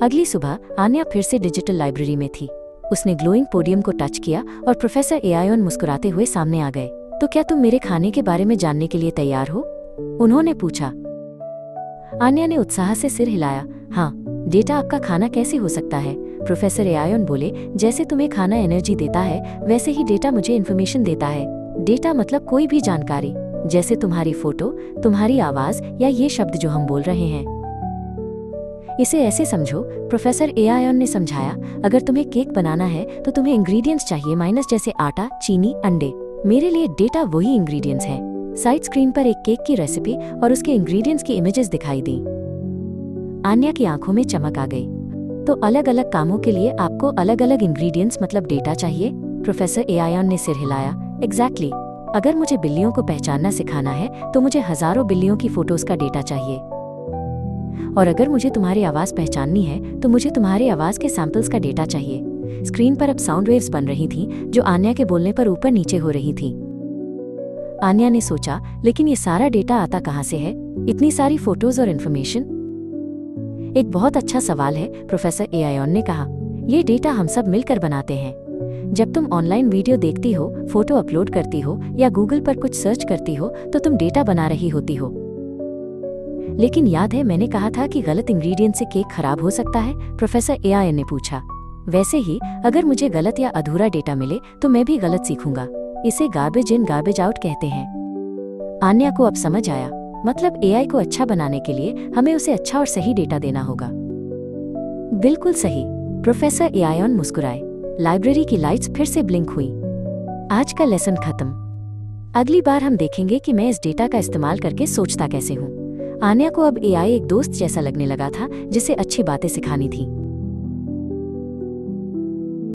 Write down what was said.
अगली सुबह आन्या फिर से डिजिटल लाइब्रेरी में थी। उसने ग्लोइंग पोडियम को टच किया और प्रोफेसर एआयोन मुस्कुराते हुए सामने आ गए। तो क्या तुम मेरे खाने के बारे में जानने के लिए तैयार हो? उन्होंने पूछा। आन्या ने उत्साह से सिर हिलाया। हाँ, डेटा आपका खाना कैसे हो सकता है? प्रोफेसर एआयोन बोले, जैसे तुम्हें खाना एनर्जी देता है वैसे ही डेटा मुझे इन्फॉर्मेशन देता है। डेटा मतलब कोई भी जानकारी, जैसे तुम्हारी फोटो, तुम्हारी आवाज या ये शब्द जो हम बोल रहे हैं। इसे ऐसे समझो, प्रोफेसर एआयोन ने समझाया, अगर तुम्हें केक बनाना है तो तुम्हें इंग्रेडिएंट्स चाहिए माइनस जैसे आटा, चीनी, अंडे। मेरे लिए डेटा वही इंग्रेडिएंट्स हैं। साइड स्क्रीन पर एक केक की रेसिपी और उसके इंग्रेडिएंट्स की इमेजेस दिखाई दी। आन्या की आंखों में चमक आ गई। तो अलग अलग कामों के लिए आपको अलग अलग इंग्रेडिएंट्स मतलब डेटा चाहिए? प्रोफेसर एआयोन ने सिर हिलाया। एग्जैक्टली। अगर मुझे बिल्लियों को पहचानना सिखाना है तो मुझे हजारों बिल्लियों की फोटोज का डेटा चाहिए। और अगर मुझे तुम्हारी आवाज पहचाननी है तो मुझे तुम्हारी आवाज के सैंपल्स का डेटा चाहिए। स्क्रीन पर अब साउंड वेव्स बन रही थीं, जो आन्या के बोलने पर ऊपर नीचे हो रही थीं। आन्या ने सोचा, लेकिन ये सारा डेटा आता कहाँ से है? इतनी सारी फोटोज और इन्फॉर्मेशन? एक बहुत अच्छा सवाल है, प्रोफेसर एआयोन ने कहा। ये डेटा हम सब मिलकर बनाते हैं। जब तुम ऑनलाइन वीडियो देखती हो, फोटो अपलोड करती हो या गूगल पर कुछ सर्च करती हो तो तुम डेटा बना रही होती हो। लेकिन याद है मैंने कहा था कि गलत इंग्रेडिएंट से केक खराब हो सकता है? प्रोफेसर एआयोन ने पूछा। वैसे ही अगर मुझे गलत या अधूरा डेटा मिले तो मैं भी गलत सीखूंगा। इसे गार्बेज इन गार्बेज आउट कहते हैं। आन्या को अब समझ आया, मतलब एआई को अच्छा बनाने के लिए हमें उसे अच्छा और सही डेटा देना होगा। बिल्कुल सही। प्रोफेसर एआयोन मुस्कुराए। लाइब्रेरी की लाइट्स फिर से ब्लिंक हुई। आज का लेसन खत्म। अगली बार हम देखेंगे कि मैं इस डेटा का इस्तेमाल करके सोचता कैसे हूँ। आन्या को अब एआई एक दोस्त जैसा लगने लगा था जिसे अच्छी बातें सिखानी थी।